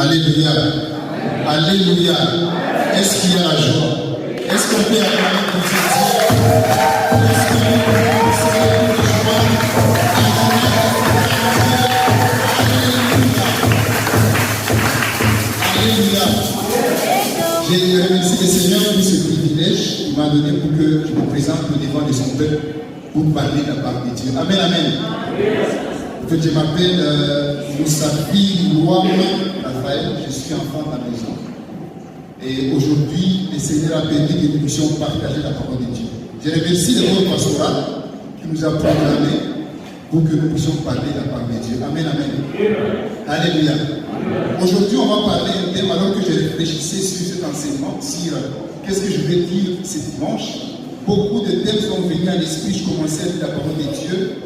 Alléluia. Alléluia. Est-ce qu'il y a la joie? Est-ce qu'on peut acclamer pour ce Dieu? Est-ce que nous pouvons célébrer de joie? Alléluia. J'ai remercié le Seigneur pour ce privilège qu'il m'a donné pour que je me présente au devant de son peuple pour parler de la part de Dieu. Amen, amen. En fait, je m'appelle Moussafi Louam Raphaël, je suis enfant de la maison. Et aujourd'hui, le Seigneur a permis que nous puissions partager la parole de Dieu. Je remercie le monde pastoral qui nous a programmé pour que nous puissions parler de la parole de Dieu. Amen, amen. Alléluia. Aujourd'hui, on va parler d'un thème alors que je réfléchissais sur cet enseignement, sur qu'est-ce que je vais dire ce dimanche. Beaucoup de thèmes sont venus à l'esprit, je commençais à dire la parole de Dieu.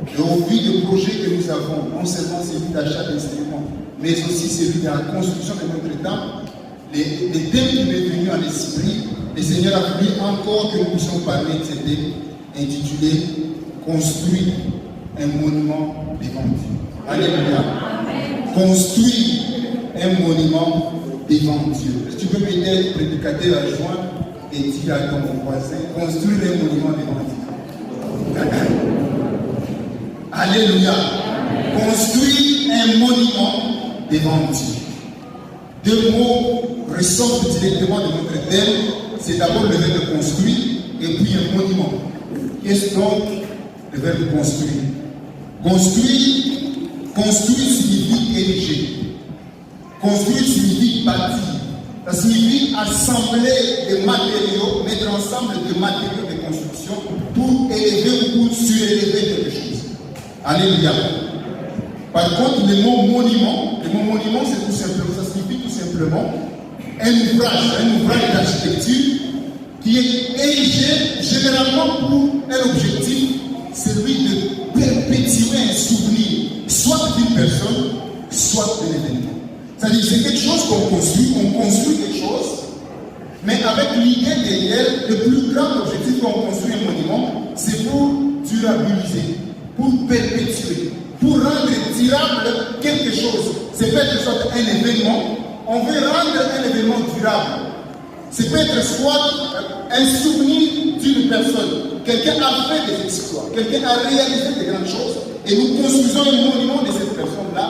Et au vu du projet que nous avons, non seulement celui d'achat d'instruments, mais aussi celui de la construction de notre temple, les thèmes qui m'est venu à l'esprit, le Seigneur a voulu encore que nous puissions parler de ces thèmes intitulés « Construire un monument devant Dieu ». Alléluia. Construire un monument devant Dieu. Tu peux m'aider, prédicateur, à joindre et dire à ton voisin, construire un monument devant Dieu. Alléluia. Construire un monument devant Dieu. Deux mots ressortent directement de notre thème. C'est d'abord le verbe construire et puis un monument. Qu'est-ce donc le verbe construire? Construire signifie ériger. Construire signifie bâtir. Ça signifie assembler des matériaux, mettre ensemble des matériaux de construction pour élever ou pour surélever quelque chose. Alléluia. Par contre, le mot monument c'est tout simplement, ça signifie tout simplement un ouvrage d'architecture qui est érigé généralement pour un objectif, celui de perpétuer un souvenir, soit d'une personne, soit d'un événement. C'est-à-dire, c'est quelque chose qu'on construit quelque chose, mais avec l'idée derrière, le plus grand objectif qu'on construit un monument, c'est pour durabiliser, pour perpétuer, pour rendre durable quelque chose. C'est peut être soit un événement, on veut rendre un événement durable. C'est peut être soit un souvenir d'une personne. Quelqu'un a fait des exploits, quelqu'un a réalisé des grandes choses, et nous construisons un monument de cette personne-là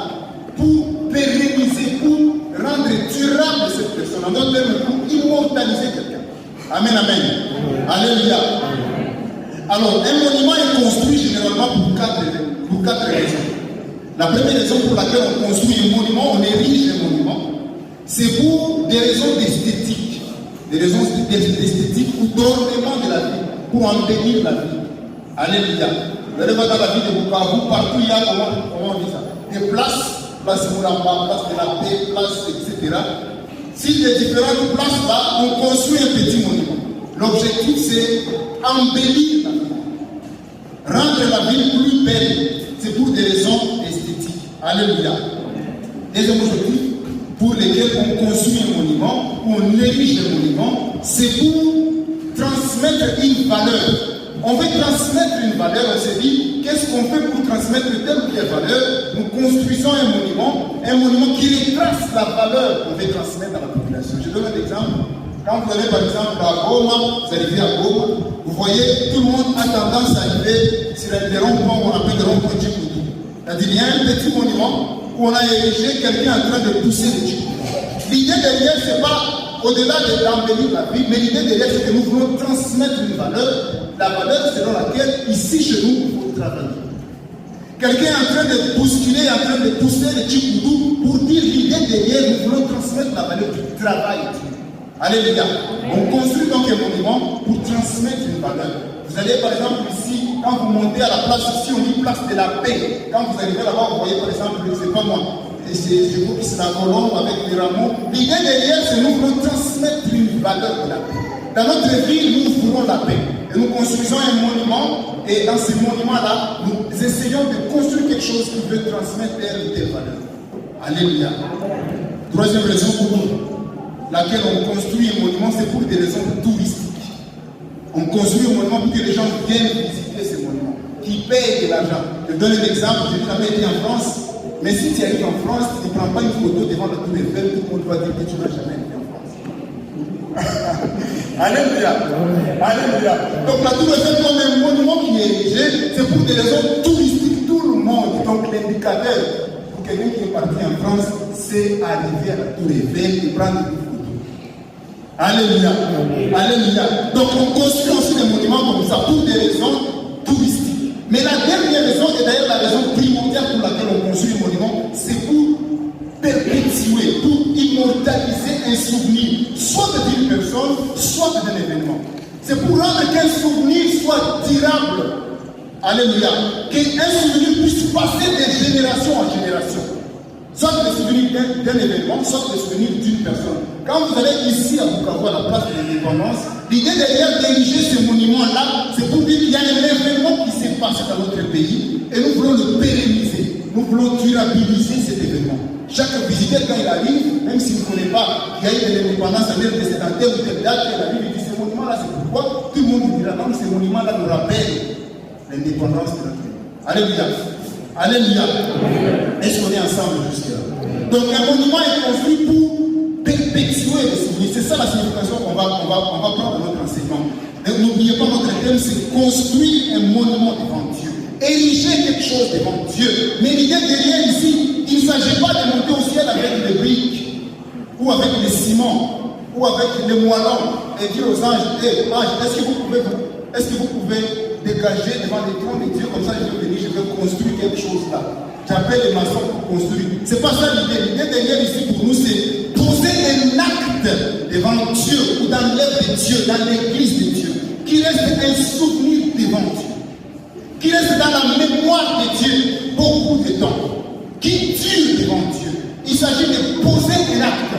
pour pérenniser, pour rendre durable cette personne. En d'autres termes, pour immortaliser quelqu'un. Amen, amen. Alléluia. Alors, un monument est construit généralement pour quatre raisons. La première raison pour laquelle on construit un monument, on érige un monument, c'est pour des raisons d'esthétique. Des raisons d'esthétique ou d'ornement de la vie, pour embellir la vie. Alléluia. Vous allez voir dans la vie de Bukavu, partout il y a, comment on dit ça, des places, place Moulamba, place de la paix, place, etc. Si des différentes places là, on construit un petit monument. L'objectif c'est embellir la vie, rendre la vie plus belle. C'est pour des raisons esthétiques. Alléluia. Deuxième objectif, pour lesquels on construit un monument, ou on érige un monument, c'est pour transmettre une valeur. On veut transmettre une valeur, on s'est dit, qu'est-ce qu'on fait pour transmettre telle ou telle valeur? Nous construisons un monument qui retrace la valeur qu'on veut transmettre à la population. Je donne un exemple. Quand vous allez par exemple à Goma, vous arrivez à Goma, vous voyez, tout le monde a tendance à arriver sur les ronds-points qu'on appelle des ronds-points Djibouti. C'est-à-dire, il y a un petit monument où on a érigé quelqu'un en train de pousser le Djibouti. L'idée derrière, ce n'est pas au-delà d'embellir la vie, mais l'idée derrière, c'est que nous voulons transmettre une valeur, la valeur selon laquelle, ici chez nous, il faut travailler. Quelqu'un est en train de bousculer, en train de pousser le Djibouti pour dire l'idée derrière, nous voulons transmettre la valeur du travail. Alléluia. On construit donc un monument pour transmettre une valeur. Vous allez par exemple ici, quand vous montez à la place ici, on dit place de la paix. Quand vous arrivez là-bas, vous voyez par exemple, c'est pas moi, je trouve que c'est la colombe avec les rameaux. L'idée derrière, c'est que nous voulons transmettre une valeur de la paix. Dans notre vie, nous voulons la paix. Et nous construisons un monument, et dans ce monument-là, nous essayons de construire quelque chose qui veut transmettre telle ou telle valeur. Alléluia. Troisième raison pour laquelle on construit un monument, c'est pour des raisons touristiques. On construit un monument pour que les gens viennent visiter ce monument, qui payent de l'argent. Je donne un exemple, je n'ai jamais été en France. Mais si tu arrives en France, tu ne prends pas une photo devant la tour Eiffel, tout le monde va dire que tu n'as jamais été en France. Alléluia. Alléluia. Donc la tour Eiffel comme un monument qui est érigé, c'est pour des raisons touristiques, tout le monde. Donc l'indicateur pour quelqu'un qui est parti en France, c'est arriver à la tour Eiffel et prendre une photo. Alléluia. Alléluia. Donc on construit aussi des monuments comme ça pour des raisons touristiques. Mais la dernière raison, et d'ailleurs la raison primordiale pour laquelle on construit un monument, c'est pour perpétuer, pour immortaliser un souvenir, soit d'une personne, soit d'un événement. C'est pour rendre qu'un souvenir soit durable. Alléluia. Qu'un souvenir puisse passer de génération en génération. Soit le souvenir d'un événement, soit le souvenir d'une personne. Quand vous allez ici à Bukavu, à la place de l'indépendance, l'idée derrière d'ériger ce monument-là, c'est pour dire qu'il y a un événement qui s'est passé dans notre pays et nous voulons le pérenniser. Nous voulons durabiliser cet événement. Chaque visiteur, quand il arrive, même s'il ne connaît pas qu'il y a eu de l'indépendance à l'ère précédente ou telle date, il arrive et dit ce monument-là, c'est pourquoi tout le monde dira non, ce monument-là nous rappelle l'indépendance de notre pays. Alléluia. Alléluia. Est-ce qu'on est ensemble jusque-là? Donc un monument est construit pour perpétuer les souvenirs. C'est ça la signification qu'on va prendre dans notre enseignement. N'oubliez pas, notre thème, c'est construire un monument devant Dieu. Ériger quelque chose devant Dieu. Mais l'idée derrière ici, il ne s'agit pas de monter au ciel avec des briques, ou avec les ciments, ou avec les moellons, et dire aux anges, hey, anges, est-ce que vous pouvez dégager devant les trônes de Dieu, comme ça je vais venir, je vais construire quelque chose là. J'appelle les maçons pour construire. C'est pas ça l'idée. L'idée derrière ici pour nous, c'est poser un acte devant Dieu ou dans l'œuvre de Dieu, dans l'église de Dieu, qui reste un souvenir devant Dieu, qui reste dans la mémoire de Dieu beaucoup de temps, qui dure devant Dieu. Il s'agit de poser un acte,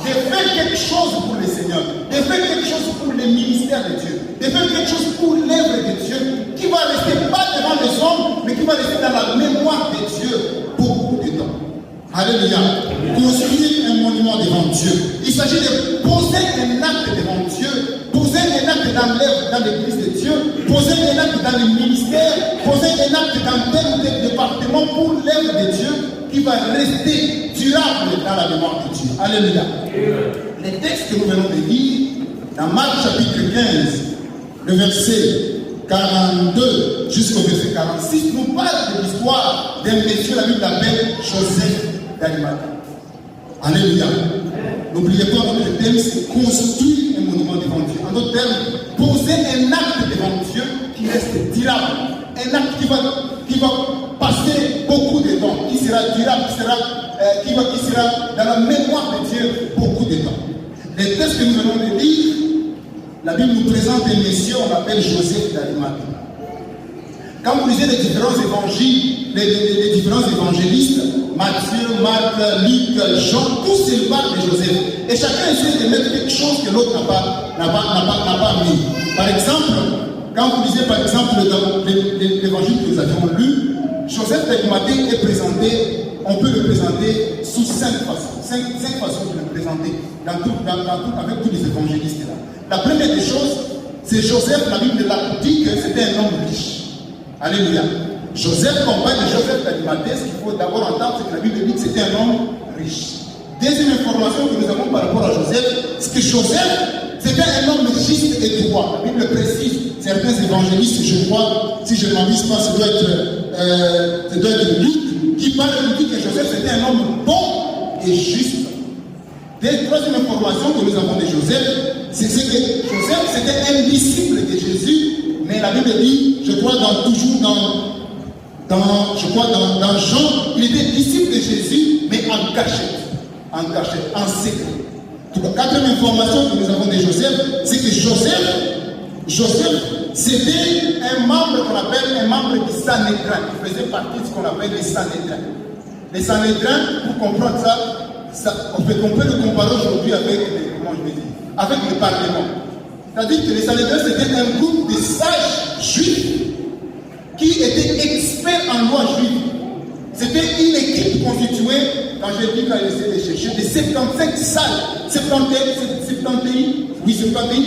de faire quelque chose pour le Seigneur, de faire quelque chose pour le ministère de Dieu, de faire quelque chose pour l'œuvre de Dieu, qui va rester pas devant les hommes, mais qui va rester dans la mémoire de Dieu beaucoup de temps. Alléluia. Construire un monument devant Dieu. Il s'agit de poser un acte devant Dieu, poser un acte dans l'œuvre, dans l'église de Dieu, poser un acte dans le ministère, poser un acte dans tel ou tel département pour l'œuvre de Dieu qui va rester durable dans la mémoire de Dieu. Alléluia. Les textes que nous venons de lire dans Marc chapitre 15, le verset 42 jusqu'au verset 46, nous parlent de l'histoire d'un monsieur, la Bible l'appelle Joseph d'Arimathie. Alléluia. N'oubliez pas, notre thème, c'est construire un monument devant Dieu. En d'autres termes, poser un acte devant Dieu qui reste durable. Un acte qui va passer beaucoup de temps, qui sera durable, qui sera dans la mémoire de Dieu beaucoup de temps. Les textes que nous venons de lire, la Bible nous présente un monsieur, on l'appelle Joseph d'Arimathie. Quand vous lisez les différents évangiles, les différents évangélistes, Matthieu, Marc, Luc, Jean, tous ils parlent de Joseph. Et chacun essaie de mettre quelque chose que l'autre n'a pas mis. Par exemple, quand vous lisez par exemple dans l'évangile que nous avions lu, Joseph d'Arimathie est présenté, on peut le présenter sous 5 façons. 5 façons de le présenter avec tous les évangélistes là. La première des choses, c'est Joseph, la Bible dit que c'était un homme riche. Alléluia. Joseph, compagne de Joseph d'Arimathie, ce qu'il faut d'abord entendre, c'est que la Bible dit que c'était un homme riche. Deuxième information que nous avons par rapport à Joseph, c'est que Joseph, c'était un homme juste et droit. La Bible précise, certains évangélistes, je crois, si je ne m'abuse pas, ça doit être Luc, qui parle de dit que Joseph, c'était un homme bon et juste. Troisième information que nous avons de Joseph, c'est que Joseph, c'était un disciple de Jésus, mais la Bible dit, je crois dans Jean, il était disciple de Jésus, mais en cachette, en secret. Quatrième information que nous avons de Joseph, c'est que Joseph, c'était un membre qu'on appelle un membre du Sanhédrin. Il faisait partie de ce qu'on appelle les Sanhédrins. Les Sanhédrins, pour comprendre ça, on peut le comparer aujourd'hui avec le Parlement. C'est-à-dire que les Sanhédrins, c'était un groupe de sages juifs qui étaient experts en loi juive. C'était une équipe constituée, quand j'ai dit qu'on essayé de chercher, de 75 salles, 71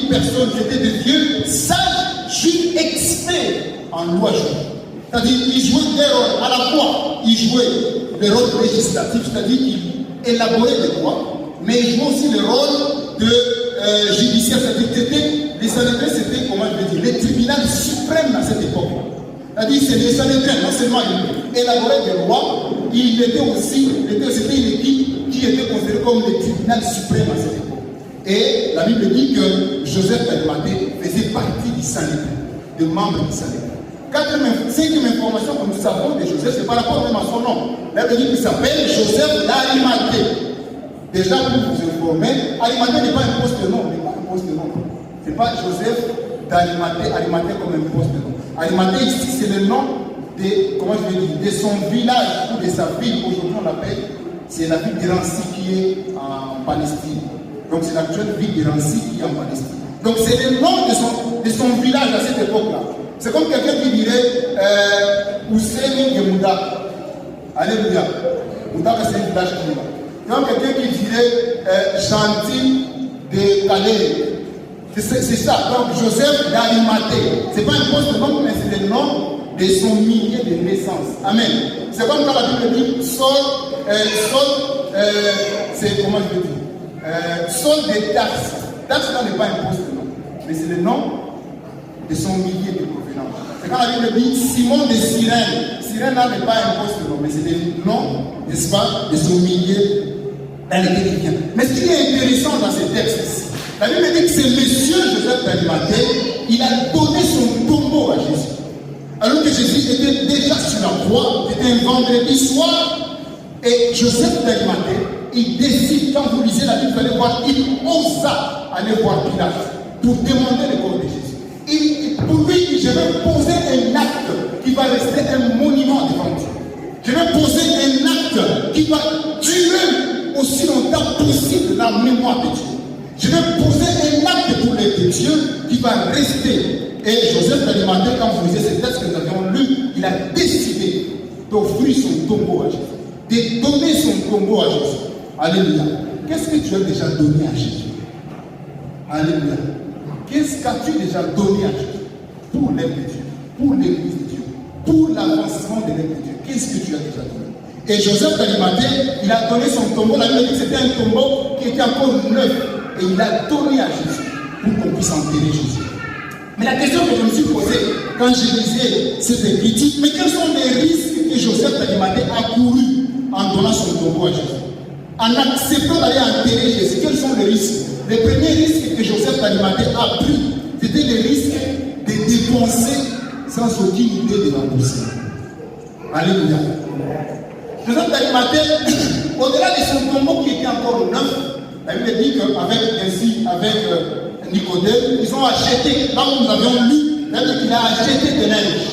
personnes, c'était de vieux sages juifs experts en loi juive. C'est-à-dire qu'ils jouaient à la fois, ils jouaient le rôle législatif, c'est-à-dire qu'il élaborait des lois, mais il jouait aussi le rôle de judiciaire, c'est-à-dire que les Sanhédrins, c'était, comment je vais dire, les tribunaux suprêmes à cette époque. C'est-à-dire c'est les Sanhédrins, non seulement ils élaboraient des lois, il était aussi, c'était une équipe qui était considérée comme les tribunaux suprêmes à cette époque. Et la Bible dit que Joseph d'Arimathée faisait partie du Sanhédrin, des membres du Sanhédrin. Cinquième information que nous savons de Joseph, c'est par rapport même à son nom. La Bible dit qu'il s'appelle Joseph d'Arimathée. Déjà, pour vous informer, Arimathée n'est pas un poste de nom, ce n'est pas Joseph d'Arimathée, Arimathée comme un poste de nom. Arimathée ici, c'est le nom de, comment je vais dire, de son village ou de sa ville. Aujourd'hui, on l'appelle, c'est la ville de Rancy qui est en Palestine. Donc, c'est l'actuelle ville de Rancy qui est en Palestine. Donc, c'est le nom de son village à cette époque-là. C'est comme quelqu'un qui dirait Hussein Gemouda. Alléluia. Mouda, c'est un village qui est là. C'est comme quelqu'un qui dirait Chanty de Calais. C'est ça. Donc, Joseph d'Arimathée. Ce n'est pas un poste de nom, mais c'est le nom de son milieu de naissance. Amen. C'est comme quand la Bible dit Saul, c'est comment je veux dire Saul de Tarse. Tarse n'est pas un poste de nom, mais c'est le nom de son milieu de provenance. C'est quand la Bible dit Simon de Cyrène. Cyrène n'est pas un poste de nom, mais c'est le nom, n'est-ce pas, de son milieu dans lequel il vient. Mais ce qui est intéressant dans ces textes-ci, la Bible dit que c'est monsieur Joseph d'Arimathée, il a donné son tombeau à Jésus. Alors que Jésus était déjà sur la croix, c'était un vendredi soir, et Joseph d'Arimathée, il décide, quand vous lisez la Bible, vous allez voir, il osa aller voir Pilate pour demander le corps de Jésus. Pour lui, je vais poser un acte qui va rester un monument devant Dieu. Je vais poser un acte qui va durer aussi longtemps possible dans la mémoire de Dieu. Je vais poser un acte pour les Dieu qui va rester. Et Joseph d'Arimathée, quand vous lisez ces textes que nous avions lus, il a décidé d'offrir son tombeau à Jésus, de donner son tombeau à Jésus. Alléluia. Qu'est-ce que tu as déjà donné à Jésus? Alléluia. Qu'est-ce qu'as-tu déjà donné à Jésus? Pour l'œuvre de Dieu, pour l'église de Dieu, pour l'avancement de l'œuvre de Dieu. Qu'est-ce que tu as déjà donné? Et Joseph d'Arimathée, il a donné son tombeau. La Bible dit que c'était un tombeau qui était encore neuf. Et il a donné à Jésus pour qu'on puisse enterrer Jésus. Mais la question que je me suis posée quand je lisais cette écriture, mais quels sont les risques que Joseph d'Arimathée a couru en donnant son tombeau à Jésus? En acceptant d'aller enterrer Jésus, quels sont les risques? Les premiers risques que Joseph d'Arimathée a pris, c'était les risques de dépenser sans aucune idée de rembourser. Alléluia. Joseph d'Arimathée, au-delà de son tombeau qui était encore neuf, la Bible dit qu'avec Nicodème, ils ont acheté, là où nous avions lu, la Bible dit qu'il a acheté de linge.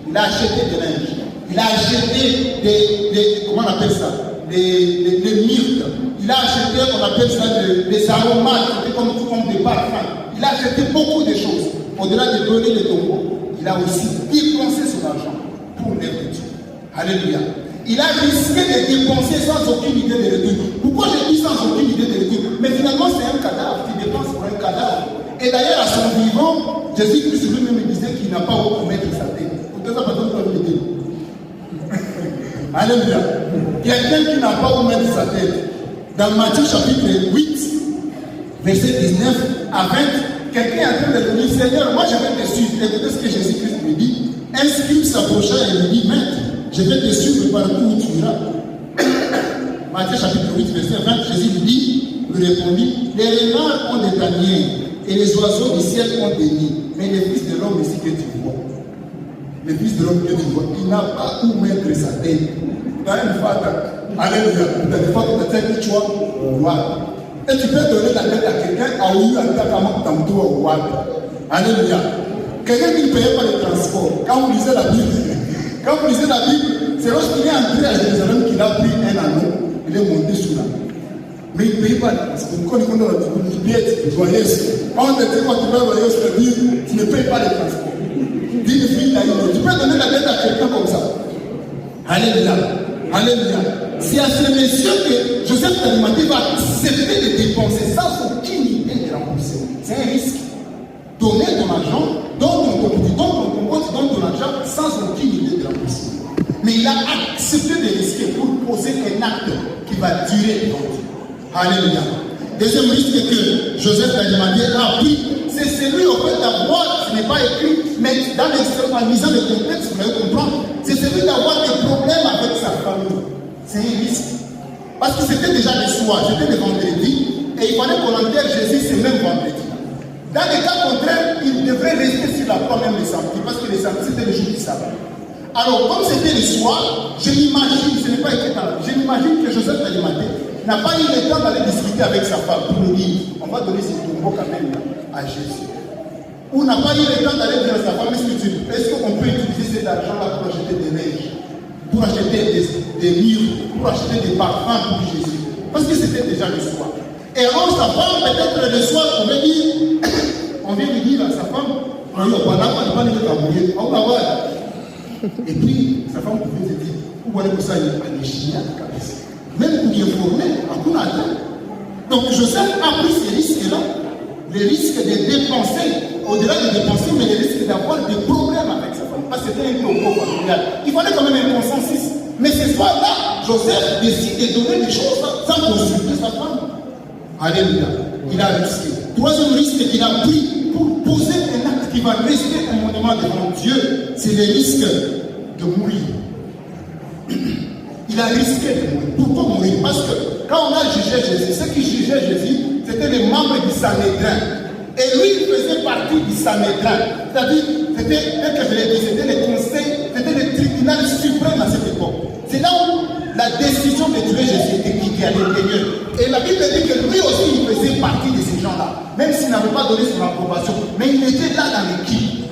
Il a acheté de linge. Il a acheté des comment on appelle ça? Des myrtes. Il a acheté, on appelle ça des aromates, c'était comme des parfums. Il a acheté beaucoup de choses. Au-delà de donner le tombeau, il a aussi dépensé son argent pour l'œuvre de Dieu. Alléluia. Il a risqué de dépenser sans aucune idée de retour. Pourquoi je dis sans aucune idée de retour? Mais finalement, c'est un cadavre qui dépense pour un cadavre. Et d'ailleurs, à son vivant, Jésus-Christ lui-même disait qu'il n'a pas où mettre sa tête. Pour ça, maintenant, vous le dire. Alléluia. Quelqu'un qui n'a pas où mettre sa tête. Dans Matthieu chapitre 8, verset 19 à 20, quelqu'un est en train de dire, Seigneur, moi je vais te suivre. Écoutez ce que Jésus-Christ me dit. Un scribe s'approcha et lui dit, Maître, je vais te suivre partout où tu iras. Matthieu chapitre 8, verset 20, Jésus lui répondit, les renards ont des tanières et les oiseaux du ciel ont des nids, mais le Fils de l'homme ici que tu vois, le Fils de l'homme que tu vois, il n'a pas où mettre sa tête. Dans une fata, alléluia, dans une fata, tu as dit, tu vois, et tu peux donner la tête à quelqu'un à où il a au roi. Alléluia. Quelqu'un qui ne payait pas le transport, quand vous lisez la Bible, c'est lorsqu'il est entré à Jérusalem qu'il a pris un anneau, il est monté sur la Bible. Mais il ne paye pas le transport. Quand on a dit, billet, joyeuse. Quand on te dit, quand tu vas joyeuse, c'est-à-dire, tu ne payes pas le transport. Dis une fille naïve. Tu peux donner la tête à quelqu'un comme ça. Alléluia. Alléluia. C'est à ce monsieur que Joseph d'Arimathée va accepter de dépenser sans aucune idée de rembourser. C'est un risque. Donner ton argent, donne ton compte, donne ton argent sans aucune idée de rembourser. Mais il a accepté de risquer pour poser un acte qui va durer devant Dieu. Alléluia. Deuxième risque que Joseph d'Arimathée a pris, c'est celui au fait d'avoir, ce n'est pas écrit, mais dans en misant le contexte, vous allez comprendre, c'est celui d'avoir des problèmes avec sa famille. C'est un risque. Parce que c'était déjà le soir, c'était le vendredi, et il fallait qu'on enterre Jésus ce même vendredi. Dans le cas contraire, il devrait rester sur la croix même le samedi, parce que le samedi c'était le jour du sabbat. Alors, comme c'était le soir, je m'imagine, ce n'est pas écrit dans la Bible, je m'imagine que Joseph d'Arimathée n'a pas eu le temps d'aller discuter avec sa femme pour lui dire, on va donner ce tombeau quand même à Jésus. Ou n'a pas eu le temps d'aller dire à sa femme, est-ce qu'on peut utiliser cet argent-là pour acheter des neiges, pour acheter des murs, pour acheter des parfums pour Jésus? Parce que c'était déjà le soir. Et alors sa femme, peut-être le soir, on vient lui dire à sa femme, et puis sa femme pouvait se dire, où allez-vous ça, il y a des chiens à la cabesse. Même pour y informer, à coup d'atteindre. Donc Joseph a pris ces risques-là, les risques de dépenser, au-delà de dépenser, mais les risques d'avoir des problèmes avec sa femme. Parce que c'était un topo familial. Il fallait quand même un consensus. Mais ce soir-là, Joseph décide de donner des choses sans consulter sa femme. Alléluia. Il a risqué. Troisième risque qu'il a pris pour poser un acte qui va rester un monument devant Dieu, c'est le risque de mourir. Il a risqué de mourir. Pourquoi mourir? Parce que quand on a jugé Jésus, ceux qui jugeaient Jésus, c'était les membres du Sanhédrin. Et lui, il faisait partie du Sanhédrin. C'est-à-dire, c'était, tel que je l'ai dit, c'était le conseil, c'était le tribunal suprême à cette époque. C'est là où la décision de tuer Jésus était qui à l'intérieur. Et la Bible dit que lui aussi, il faisait partie de ces gens-là. Même s'il n'avait pas donné son approbation. Mais il était là dans l'équipe.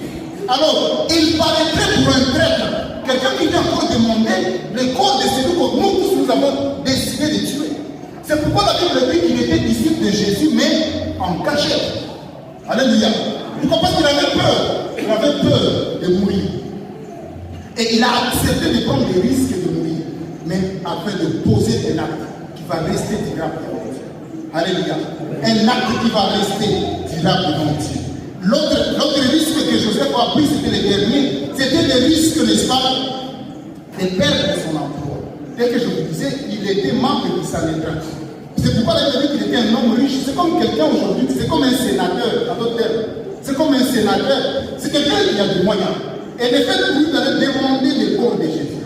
Alors, il paraîtrait pour un traître. Quelqu'un qui vient encore demander le corps de celui que nous tous nous avons décidé de tuer. C'est pourquoi la Bible dit qu'il était disciple de Jésus, mais en cachette. Alléluia. Pourquoi? Parce qu'il avait peur. Il avait peur de mourir. Et il a accepté de prendre le risque de mourir, mais afin de poser un acte qui va rester durable devant Dieu. Alléluia. Un acte qui va rester durable devant Dieu. L'autre risque que Joseph a pris, c'était le dernier. C'était le risque, n'est-ce pas, de perdre son emploi. Tel que je vous disais, il était membre du Sanhédrin. C'est pourquoi il a dit qu'il était un homme riche. C'est comme quelqu'un aujourd'hui, c'est comme un sénateur, en d'autres termes. C'est comme un sénateur. C'est quelqu'un qui a des moyens. Et le fait de lui d'aller demander le corps de Jésus,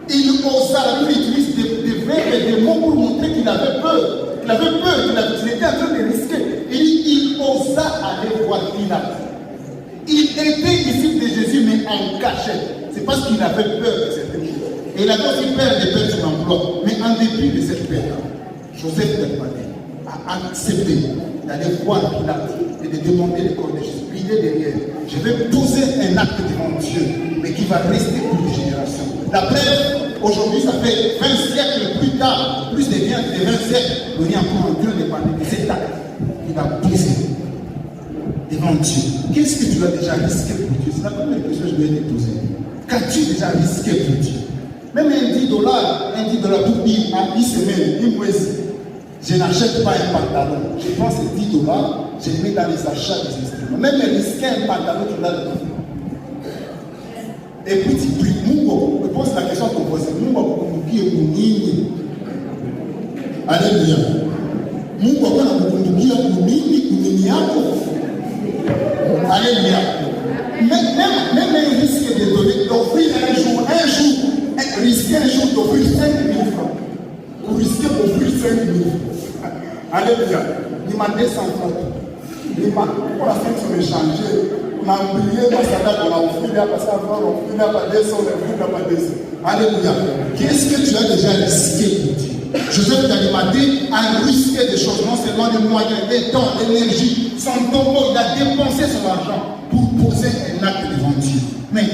il osa, la Bible utilise des verbes et des mots pour montrer qu'il avait peur. Il avait peur, qu'il était en train de risquer. Il osa aller voir Pilate. Il était disciple de Jésus, mais en cachette. C'est parce qu'il avait peur de certaines choses. Et il avait aussi peur de perdre son emploi. Mais en dépit de cette peur-là, Joseph d'Arimathée a accepté d'aller voir Pilate et de demander le corps de Jésus. Il est derrière. Je vais poser un acte devant Dieu, mais qui va rester pour des générations. La preuve, aujourd'hui, ça fait 20 siècles plus tard, plus de 20 siècles, on est encore en train de parler de cet acte qui va poser devant Dieu. Qu'est-ce que tu as déjà risqué pour Dieu? C'est la première question que je vais te poser. Qu'as-tu déjà risqué pour Dieu? Même un $10 pour dire en 10 semaines, une moise, je n'achète pas un pantalon. Je prends ces $10, je les mets dans les achats des instruments. Même risquer un pantalon, tu l'as dedans. Et puis tu pries. Mungo, je pose la question à ton voisin. Mungo, qui est mounini. Alléluia. Mungo, quand on dit mounini yako. Alléluia. Même un risque de donner, d'offrir un jour, risquer un jour d'offrir 5 000 francs. Vous risquez d'offrir 5 000 francs. Alléluia. Il m'a 200 francs. Il m'a, pour la fin, de me changer. On a oublié ma salade, on a offert là, parce qu'on a pas 200, on a pas 200. Alléluia. Qu'est-ce que tu as déjà risqué pour Dieu? Joseph d'Arimathée a risqué des choses, non seulement des moyens, des temps, l'énergie, son tombeau, il a dépensé son argent pour poser un acte devant Dieu. Mais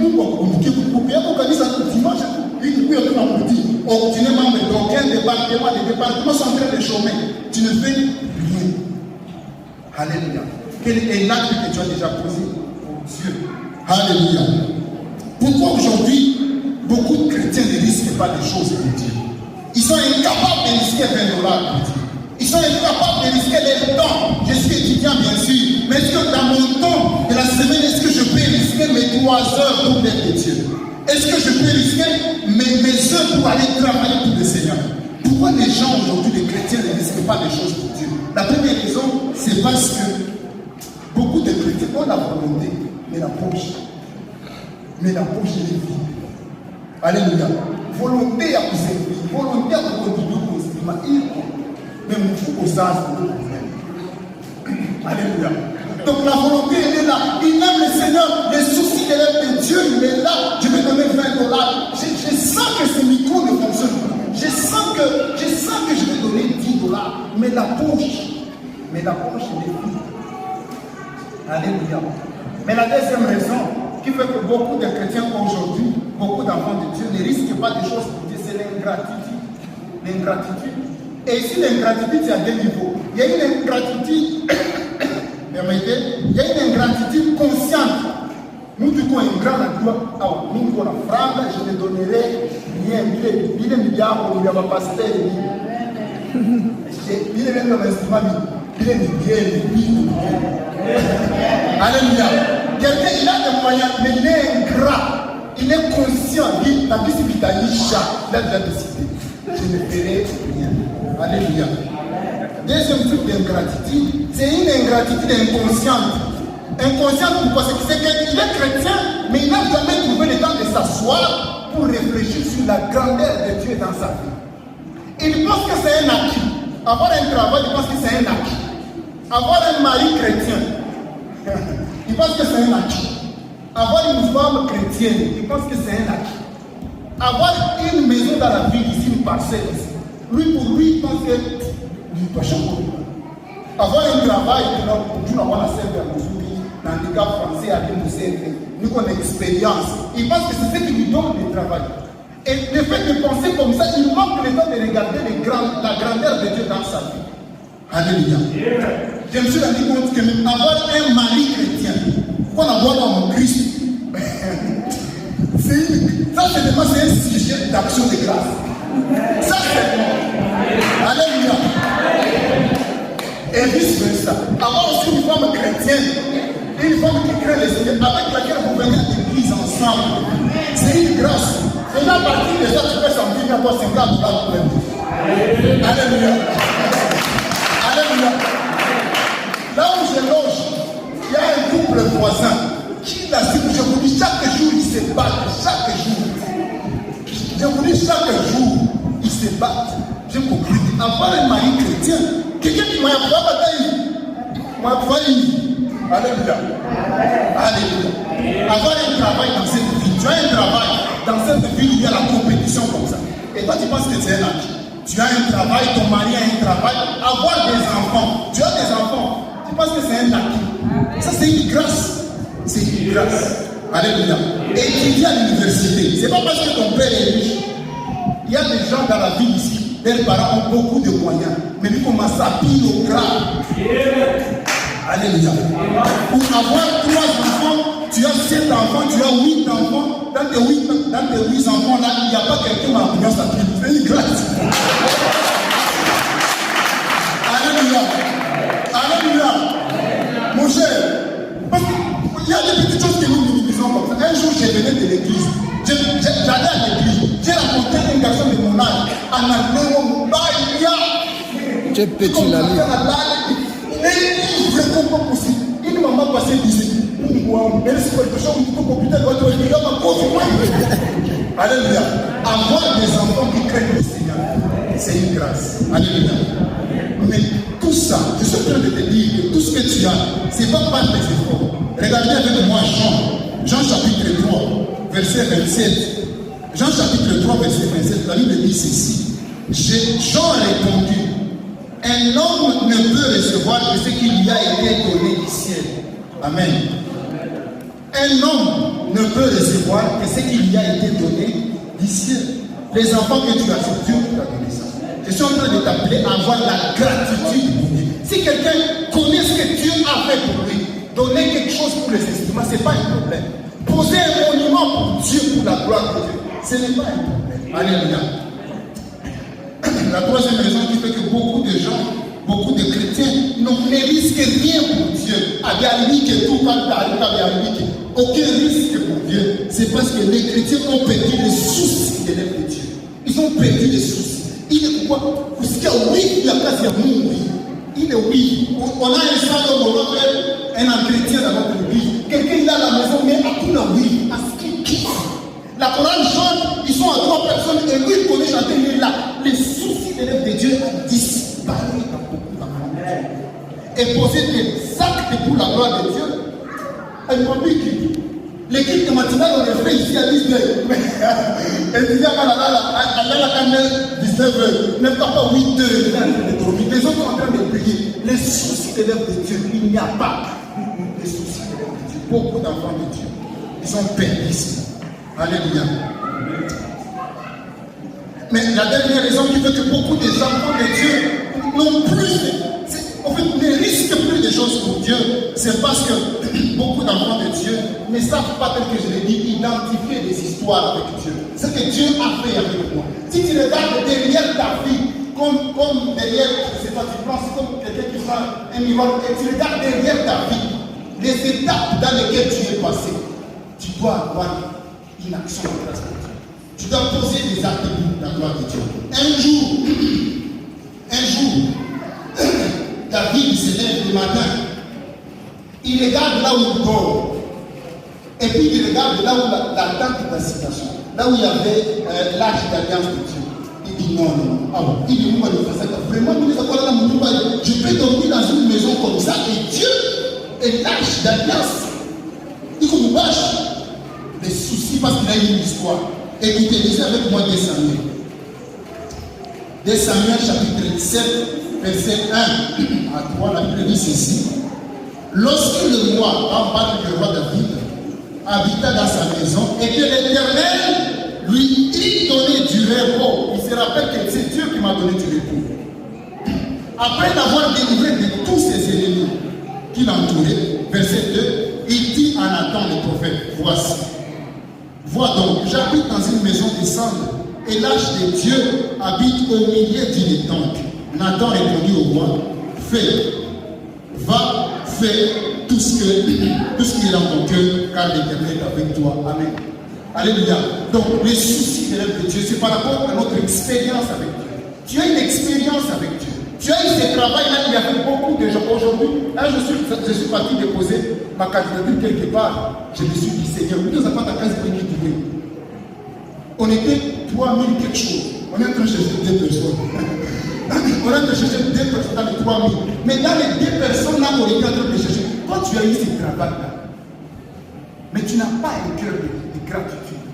nous, vous pouvez organiser un dimanche, il peut être en petit. Oh, tu n'es membre d'aucun département, les départements sont en train de chômer. Tu ne fais rien. Alléluia. Quel est l'acte que tu as déjà posé pour Dieu? Alléluia. Pourquoi aujourd'hui, beaucoup de chrétiens ne risquent pas des choses pour Dieu? Ils sont incapables de risquer $20 pour Dieu. Ils sont incapables de risquer leur temps. Je suis étudiant, bien sûr. Mais est-ce que dans mon temps de la semaine, est-ce que je peux risquer mes 3 heures pour d'être de Dieu? Est-ce que je peux risquer mes œuvres pour aller travailler pour le Seigneur? Pourquoi les gens aujourd'hui, les chrétiens, ne risquent pas des choses pour Dieu? La première raison, c'est parce que beaucoup de chrétiens ont la volonté, mais la poche est vide. Alléluia. Volonté à vous servir, volonté à vous contribuer au cinéma, mais il faut aux âges pour le problème. Alléluia. Donc la volonté, elle est là. Il aime le Seigneur, les soucis de Dieu, il est là. Je vais donner $20. Je sens que ce micro ne fonctionne pas. Je sens que je vais donner $10. Mais la poche est vide. Alléluia. Mais la deuxième raison qui fait que beaucoup de chrétiens aujourd'hui, beaucoup d'enfants de Dieu ne risquent pas des choses pour Dieu, c'est l'ingratitude. Et ici, l'ingratitude, il y a deux niveaux. Il y a une ingratitude, permettez, il y a une ingratitude consciente. Nous, du coup, un grand adjoint, nous, la frère, je te donnerai rien, il est milliard, il y a un pasteur, il est même un instrument, il est bien. Alléluia. Quelqu'un, il a des moyens, mais il est ingrat. Il est conscient. La visibilité a déjà décidé. Je ne ferai rien. Alléluia. Deuxième type d'ingratitude, c'est une ingratitude inconsciente. Inconsciente pourquoi? C'est qu'il est chrétien, mais il n'a jamais trouvé le temps de s'asseoir pour réfléchir sur la grandeur de Dieu dans sa vie. Il pense que c'est un acquis. Avoir un travail, il pense que c'est un acquis. Avoir un mari chrétien, il pense que c'est un acquis. Avoir une femme chrétienne, il pense que c'est un acquis. Avoir une maison dans la ville ici, une parcelle ici, pour lui, il pense que il doit changer. Avoir un travail, nous avons la scène de la Mouzouri, l'handicap français à l'Émousset, nous avons l'expérience. Il pense que c'est ce qui lui donne le travail. Et le fait de penser comme ça, il manque le temps de regarder la grandeur de Dieu dans sa vie. Alléluia. Je me suis rendu compte que avoir un mari chrétien, qu'on avoir dans mon Christ, ça c'est un sujet d'action de grâce. Ça c'est bon. Alléluia. Et vice versa. Avoir aussi une femme chrétienne, une femme qui crée les Seigneur, avec laquelle vous venez à l'église ensemble. C'est une grâce. Et là, à partir de ça, tu peux sentir à toi 50 pour même. Alléluia. Alléluia. Là où je loge, il y a un couple voisin qui l'a dit, je vous dis, chaque jour, ils se battent. Chaque jour. Je vous dis, chaque jour, ils se battent. J'ai compris. Avoir un mari chrétien, quelqu'un qui m'a appris. Alléluia. Alléluia. Avoir un travail dans cette vie. Tu as un travail dans cette vie où il y a la compétition comme ça. Et toi, tu penses que c'est un acquis. Tu as un travail, ton mari a un travail. Avoir des enfants. Tu as des enfants. Tu penses que c'est un acquis. Ça, c'est une grâce. C'est une grâce. Alléluia. Étudier à l'université. C'est pas parce que ton père est riche. Il y a des gens dans la vie ici. Leurs parents ont beaucoup de moyens. Mais ils commencent à piller au grave. Alléluia. Pour avoir 3 enfants, tu as 7 enfants, tu as 8 enfants. Dans tes 8 enfants là, il n'y a pas quelqu'un qui m'a appris à piller. C'est une grâce. Alléluia. Alléluia. Mon cher, parce qu'il y a des petites choses que nous minimisons comme ça. Un jour, je venais de l'église. J'allais à l'église. J'ai rencontré un garçon de mon âge. En allant, tu es petit, la vie. Il est vraiment pas possible. Il m'a passé ici. Alléluia. Avoir des enfants qui craignent le Seigneur, c'est une grâce. Alléluia. Mais tout ça, je suis en train de te dire que tout ce que tu as, ce n'est pas par tes efforts. Regardez avec moi Jean chapitre 3, verset 27. Jean chapitre 3, verset 27, la Bible dit ceci. Jean répondit, un homme ne peut recevoir que ce qui lui a été donné du ciel. Amen. Un homme ne peut recevoir que ce qui lui a été donné du ciel. Les enfants que tu as, c'est Dieu qui t'a donné ça. Je suis en train de t'appeler à avoir la gratitude pour Dieu. Si quelqu'un connaît ce que Dieu a fait pour lui, donner quelque chose pour les estimants, ce n'est pas un problème. Poser un monument pour Dieu, pour la gloire de Dieu, ce n'est pas un problème. Alléluia. La troisième raison qui fait que beaucoup de gens, beaucoup de chrétiens ne risquent rien pour Dieu. aucun risque pour Dieu, c'est parce que les chrétiens ont perdu le souci de l'œuvre de Dieu. Ils ont perdu les soucis. Il est quoi? Parce qu'il y a oui, il y a pas de oui. Il est oui. On a un salon, on va faire un entretien dans notre église. Quelqu'un est à la maison, mais à tout le oui. Parce qu'il quitte. La chorale chante, ils sont à 3 personnes et lui, il connaît chanter, il est là. Les soucis de l'œuvre de Dieu ont disparu dans beaucoup d'endroits. Et poser des actes pour la gloire de Dieu. Elle m'a dit qui? L'équipe de matinale, on est fait ici à 19h. Elle disait à la caméra 19h. Même pas 8h. Les autres sont en train de prier. Les soucis de l'œuvre de Dieu, il n'y a pas. Les soucis de l'œuvre de Dieu. Beaucoup d'enfants de Dieu. Ils sont perdus ici. Alléluia. Mais la dernière raison qui fait que beaucoup des enfants de Dieu n'ont plus, en fait, ne risquent plus de choses pour Dieu, c'est parce que beaucoup d'enfants de Dieu ne savent pas, tel que je l'ai dit, identifier des histoires avec Dieu. Ce que Dieu a fait avec moi. Si tu regardes derrière ta vie, comme derrière, je ne sais pas, tu prends, c'est comme quelqu'un qui prend un miroir, et tu regardes derrière ta vie, les étapes dans lesquelles tu es passé, tu dois avoir une action en place pour Dieu. Tu dois poser des actes pour la gloire de Dieu. Un jour, David se lève le matin, il regarde là où il dort, et puis il regarde là où la tente d'habitation, là où il y avait l'arche d'alliance de Dieu. Il dit non. Il dit moi, vraiment, je peux dormir dans une maison comme ça, et Dieu est l'arche d'alliance. Il dit bâche des soucis parce qu'il a une histoire. Écoutez, lisez avec moi 2 Samuel. 2 Samuel chapitre 7, verset 1 à 3, la Bible dit ceci. Lorsque le roi, le roi David, habita dans sa maison et que l'Éternel lui eut donné du repos, il se rappelle que c'est Dieu qui m'a donné du repos. Après l'avoir délivré de tous ses ennemis qui l'entouraient, verset 2, il dit à Nathan le prophète, voici. Vois donc, j'habite dans une maison de cendre, et l'âge de Dieu habite au milieu d'une tente. Nathan répondit au roi, va, fais tout ce qui est dans ton cœur, car l'Éternel est avec toi. Amen. Alléluia. Donc, les soucis de l'œuvre de Dieu, c'est par rapport à notre expérience avec Dieu. Tu as une expérience avec Dieu. Tu as eu ce travail-là, il y avait beaucoup de gens. Aujourd'hui, là, je suis parti déposer ma candidature quelque part. Je me suis dit, Seigneur, nous n'avons pas ta case pour nous trouver. On était 3000 quelque chose. On est en train de chercher 2 personnes. On est en train de chercher 2 personnes dans les 3000. Mais dans les 2 personnes là, on est en train de chercher. Quand tu as eu ce travail-là, mais tu n'as pas un cœur de gratitude,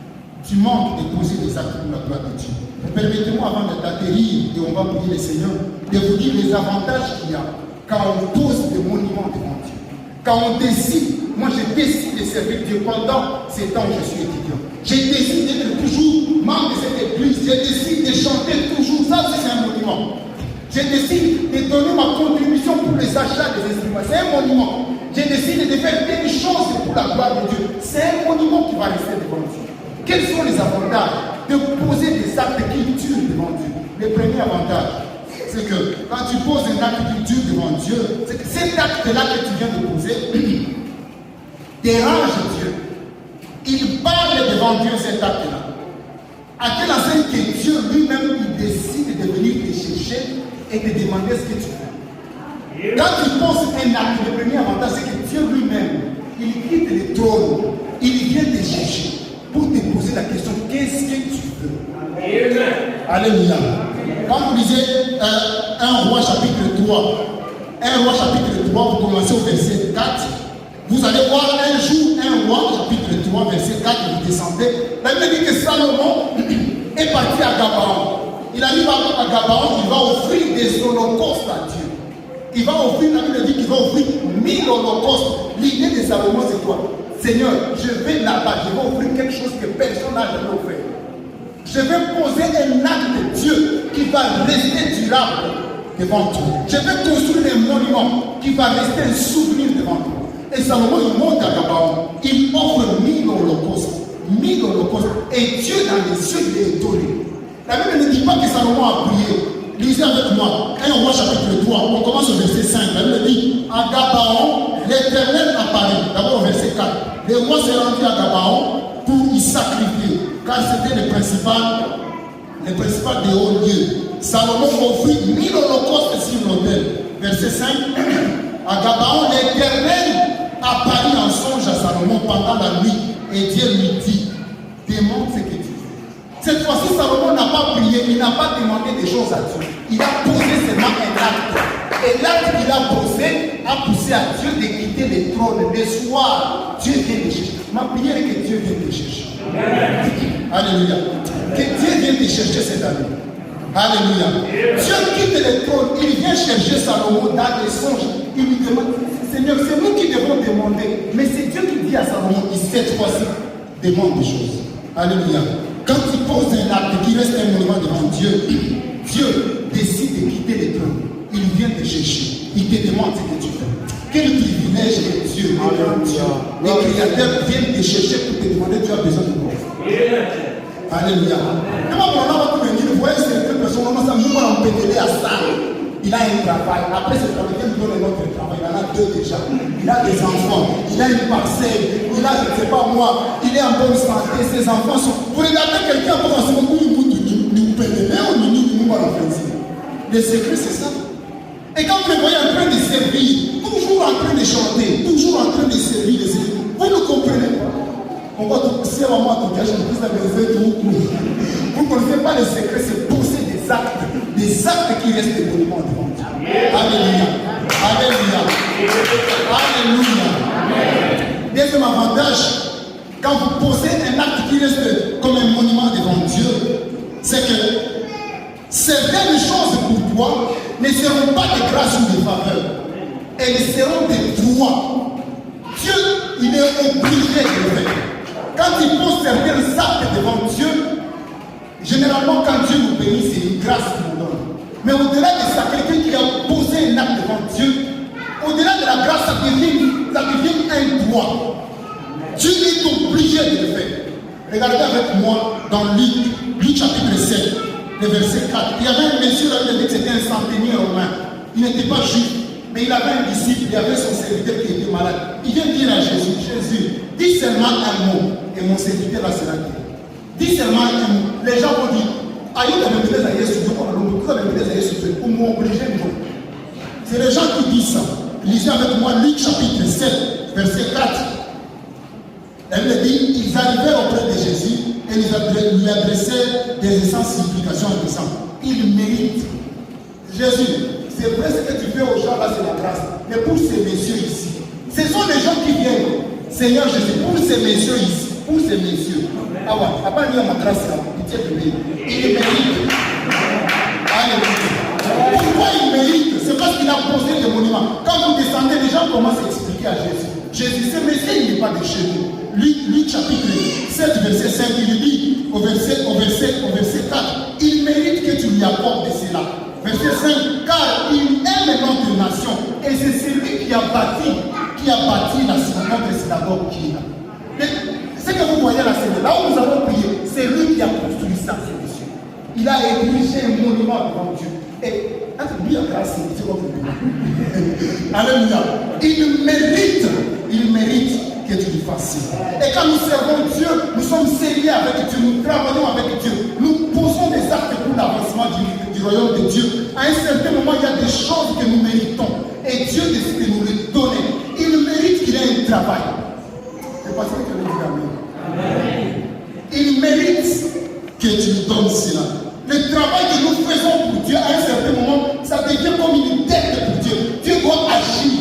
tu manques de poser des actes pour la gloire de Dieu. Permettez-moi, avant d'atterrir, et on va prier le Seigneur, de vous dire les avantages qu'il y a quand on pose des monuments devant Dieu. Quand on décide, moi je décide de servir Dieu pendant ces temps où je suis étudiant. J'ai décidé d'être toujours membre de cette église. Je décide de chanter toujours. Ça, c'est un monument. Je décide de donner ma contribution pour les achats des instruments. C'est un monument. Je décide de faire quelque chose pour la gloire de Dieu. C'est un monument qui va rester devant Dieu. Quels sont les avantages de poser des actes qui durent devant Dieu? Le premier avantage, c'est que quand tu poses un acte qui dure devant Dieu, c'est que cet acte-là que tu viens de poser dérange Dieu. Il parle devant Dieu cet acte-là. À quelle enseigne que Dieu lui-même il décide de venir te chercher et de demander ce que tu veux. Quand tu poses un acte, le premier avantage, c'est que Dieu lui-même, il quitte le trône, il vient te chercher pour te poser la question, qu'est-ce que tu veux? Amen. Alléluia. Quand vous lisez 1 Roi chapitre 3, 1 Roi chapitre 3, vous commencez au verset 4, vous allez voir un jour 1 Roi chapitre 3, verset 4, vous descendez. La Bible dit que Salomon est parti à Gabaon. Il arrive à Gabaon, il va offrir des holocaustes à Dieu. Il va offrir, la Bible dit qu'il va offrir 1000 holocaustes. L'idée de Salomon, c'est quoi? Seigneur, je vais là-bas, je vais offrir quelque chose que personne n'a jamais offert. Je vais poser un acte de Dieu qui va rester durable devant toi. Je vais construire un monument qui va rester un souvenir devant toi. Et Salomon, il monte à Gabaon, il offre 1000 holocaustes. 1000 holocaustes. Et Dieu, dans les yeux, il est étonné. La Bible ne dit pas que Salomon a prié. Lisez avec moi, 1 Roi chapitre 3, on commence au verset 5. La Bible dit, à Gabaon, l'Éternel apparaît. D'abord au verset 4. Le roi s'est rendu à Gabaon pour y sacrifier, car c'était le principal des hauts lieux. Salomon offrit 1000 holocaustes sur l'autel. Verset 5. À Gabaon, l'Éternel apparut en songe à Salomon pendant la nuit et Dieu lui dit, demande ce que tu veux. Cette fois-ci, Salomon n'a pas prié, il n'a pas demandé des choses à Dieu. Il a posé seulement un acte. Et l'acte qu'il a posé a poussé à Dieu de quitter le trône. Le soir, Dieu vient te chercher. Ma prière est que Dieu vienne te chercher. Alléluia. Que Dieu vienne te chercher cette année. Alléluia. Dieu quitte le trône, il vient chercher Salomon dans les songes. Il lui demande, Seigneur, c'est nous qui devons demander. Mais c'est Dieu qui dit à Salomon, cette fois-ci, demande des choses. Alléluia. Quand il pose un acte qui reste un monument devant Dieu, Dieu décide de quitter le trône. Il vient te chercher. Il te demande ce que tu fais. Quel privilège est Dieu, les créateurs viennent te chercher pour te demander, tu as besoin de quoi. Alléluia. Et moi, on a venir, vous voyez certaines personnes, on a nous pédalé à ça. Il a un travail. Après ce travail, il donne un autre travail. Il en a 2 déjà. Il a des enfants. Il a une parcelle. Il a, je ne sais pas moi, il est en bonne santé. Ses enfants sont. Vous regardez quelqu'un pour en ce moment où nous pédalez ou nous allons faire. Le secret, c'est ça. Et quand vous le voyez en train de servir, toujours en train de chanter, toujours en train de servir, vous ne comprenez pas. On va tout, si on va tout cacher, vous ne connaissez pas le secret, c'est poser des actes qui restent des monuments devant Dieu. Alléluia. Alléluia. Alléluia. Deuxième avantage, quand vous posez un acte qui reste comme un monument devant Dieu, c'est que certaines choses pour toi ne seront pas de grâce ou de faveur. Elles seront de droit. Dieu, il est obligé de le faire. Quand il pose certains actes devant Dieu, généralement quand Dieu nous bénit, c'est une grâce qu'il nous donne. Mais au-delà de ça, quelqu'un qui a posé un acte devant Dieu, au-delà de la grâce, ça devient un droit. Dieu est obligé de le faire. Regardez avec moi dans Luc chapitre 7. Le verset 4. Il y avait un monsieur là, il dit que c'était un centenier romain. Il n'était pas juif, mais il avait un disciple, il avait son serviteur qui était malade. Il vient dire à Jésus, Jésus, dis seulement un mot, et mon serviteur là sera guéri. Dis seulement un mot. Les gens vont dire, aïe, tu as besoin d'aller sur Dieu, tu as besoin d'aller sur Dieu, pour m'obliger de jouer. C'est les gens qui disent ça. Lisez avec moi Luc chapitre 7, verset 4. Elle me dit, ils arrivèrent auprès de Jésus et ils lui adressaient des essences supplications en disant, il mérite. Jésus, c'est vrai ce que tu fais aux gens là, c'est la grâce. Mais pour ces messieurs ici, ce sont les gens qui viennent. Seigneur Jésus, pour ces messieurs ici, pour ces messieurs. Ah ouais, à part dire ma grâce là, pitié de lui. Il mérite. Alléluia. Pourquoi il mérite? C'est parce qu'il a posé des monuments. Quand vous descendez, les gens commencent à expliquer à Jésus. Jésus, ce monsieur, il n'est pas de chez nous. Luc chapitre 7, verset 5, il dit au verset 4, il mérite que tu lui apportes de cela. Verset 5, car il aime notre nation et c'est celui qui a bâti notre synagogue qui est là. Ce que vous voyez là, c'est là où nous avons prié, c'est lui qui a construit ça, ce monsieur. Il a érigé un monument devant Dieu. Et lui a grâce, c'est votre Dieu. Alléluia. Il mérite que tu lui fasses. Et quand nous servons Dieu, nous sommes sérieux avec Dieu, nous travaillons avec Dieu, nous posons des actes pour l'avancement du royaume de Dieu. À un certain moment, il y a des choses que nous méritons. Et Dieu décide de nous les donner. Il mérite qu'il ait un travail. C'est pas ça que je dis amen. Il mérite que tu lui donnes cela. Le travail que nous faisons pour Dieu, à un certain moment, ça devient comme une dette pour Dieu. Dieu doit agir.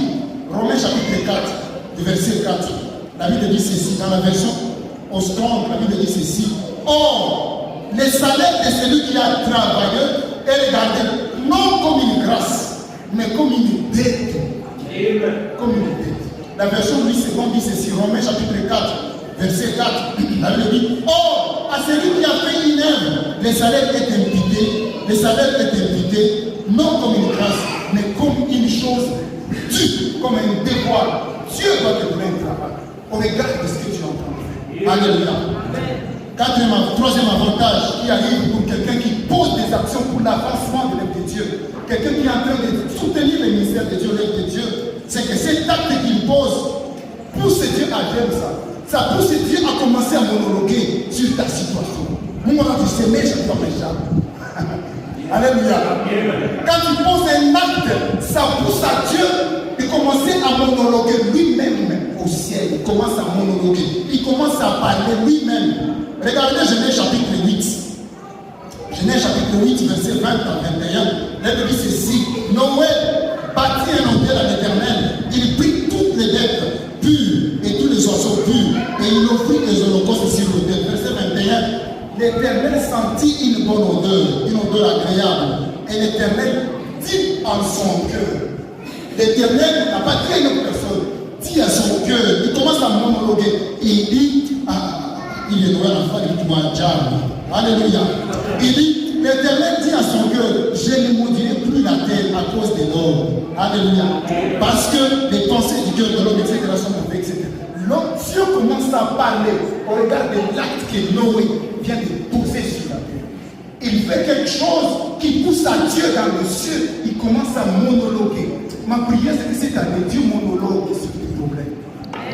Romains chapitre 4, du verset 4. La Bible dit ceci, dans la version au Strong, la Bible dit ceci. Or, le salaire de celui qui a travaillé est regardé non comme une grâce, mais comme une dette. Comme une dette. La version Louis II dit ceci, Romains chapitre 4, verset 4. La Bible dit, or, à celui qui a fait une œuvre, le salaire est imputé, non comme une grâce, mais comme une chose due, comme un devoir. Dieu doit te donner un travail. On regarde ce que tu es en train de faire. Alléluia. Troisième avantage qui arrive pour quelqu'un qui pose des actions pour l'avancement de l'œuvre de Dieu. Quelqu'un qui est en train de soutenir le ministère de Dieu, l'œuvre de Dieu. c'est que cet acte qu'il pose pousse Dieu à faire ça. Ça pousse Dieu à commencer à monologuer sur ta situation. Moi, quand tu sais, mais je dois m'échapper. Alléluia. Quand tu poses un acte, ça pousse à Dieu de commencer à monologuer lui-même au ciel. Il commence à monologuer. Il commence à parler lui-même. Regardez Genèse chapitre 8. Genèse chapitre 8, verset 20 à 21. La Bible dit ceci. Noé bâtit un hôtel à l'Éternel. Il prit toutes les bêtes pures et tous les oiseaux purs. Et il offrit des holocaustes sur l'autel. Verset 21. L'Éternel sentit une bonne odeur agréable. Et l'Éternel dit en son cœur. L'Éternel n'a pas dit à une autre personne, dit à son cœur, il commence à monologuer. Et il dit, il est noir l'enfant, il dit, moi, alléluia. Il dit, l'Éternel dit à son cœur, je ne maudirai plus la terre à cause de l'homme. Alléluia. Parce que les pensées du cœur de l'homme, etc., sont mauvais, etc. L'homme, Dieu commence à parler au regard de l'acte que Noé vient de poser sur la terre. Il fait quelque chose qui pousse à Dieu dans le ciel. Il commence à monologuer. Ma prière, c'est que cette année, Dieu monologue sur tes problèmes.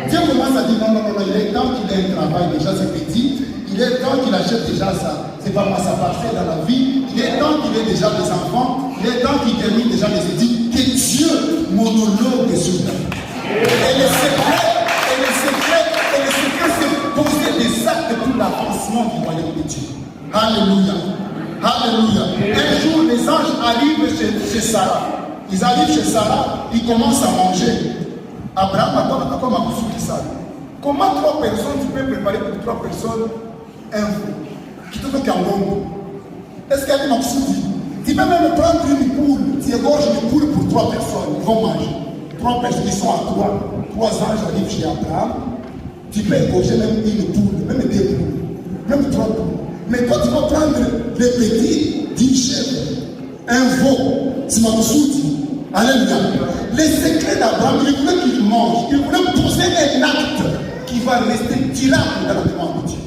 Dieu commence à dire non, il est temps qu'il ait un travail, déjà c'est petit. Il est temps qu'il achète déjà ça. C'est pas moi, sa parcelle dans la vie. Il est temps qu'il ait déjà des enfants. Il est temps qu'il termine déjà les études. Que Dieu monologue sur ta vie. Et le secret, c'est poser des actes pour l'avancement du royaume de Dieu. Alléluia. Alléluia. Un jour, les anges arrivent chez Sarah. Ils arrivent chez Sarah, ils commencent à manger. Abraham a comme un souci ça. Comment 3 personnes, tu peux préparer pour 3 personnes un veau qui te fait un bon. Est-ce qu'il y a une souci? Tu peux même prendre une poule, tu égorges une poule pour 3 personnes, ils vont manger. 3 personnes qui sont à toi, 3 anges arrivent chez Abraham. Tu peux égorger même une poule, même 2 poules, même 3 poules. Mais toi, tu vas prendre les petits d'une chèvre, un veau, c'est ma souci. Alléluia. Les secrets d'Abraham, il voulait qu'il mange, il voulait poser un acte qui va rester durable dans la mémoire de Dieu.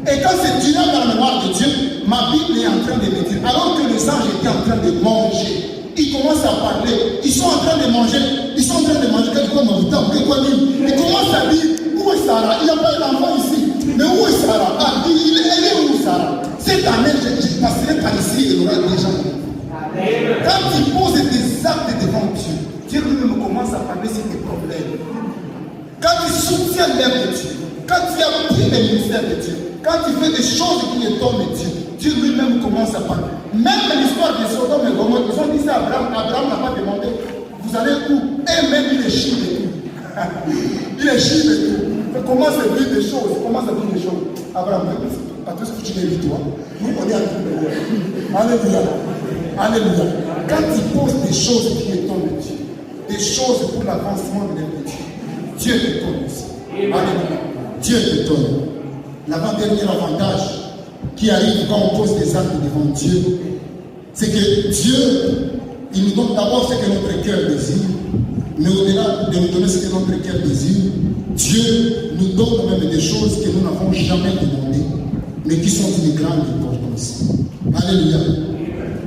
Et quand c'est durable dans la mémoire de Dieu, ma Bible est en train de me dire, alors que les anges étaient en train de manger, ils commencent à parler, ils sont en train de manger, quelque chose dans le temps, ils commencent à dire, où est Sarah? Il n'y a pas d'enfant ici. Mais où est Sarah? Ah, elle est où Sarah? Cette année, je passerai par ici et il y aura des gens. Quand tu poses des actes devant Dieu, Dieu lui-même commence à parler sur tes problèmes. Quand tu soutiens l'œuvre de Dieu, quand tu appuies le ministère de Dieu, quand tu fais des choses qui étonnent Dieu, Dieu lui-même commence à parler. Même l'histoire de Sodome et Gomorrhe, ils ont dit ça à Abraham. Abraham n'a pas demandé, vous allez où? Et même il est chive et tout. Il est chive et tout. Il commence à dire des choses. Abraham, pas tout ce que tu mérites, toi. Nous, on est à tout. Alléluia. Alléluia. Quand tu poses des choses qui étonnent Dieu, des choses pour l'avancement de l'œuvre de Dieu, Dieu t'étonne aussi. Alléluia. Dieu t'étonne. L'avant-dernier avantage qui arrive quand on pose des actes devant Dieu, c'est que Dieu, il nous donne d'abord ce que notre cœur désire, mais au-delà de nous donner ce que notre cœur désire, Dieu nous donne même des choses que nous n'avons jamais demandées, mais qui sont d'une grande importance. Alléluia.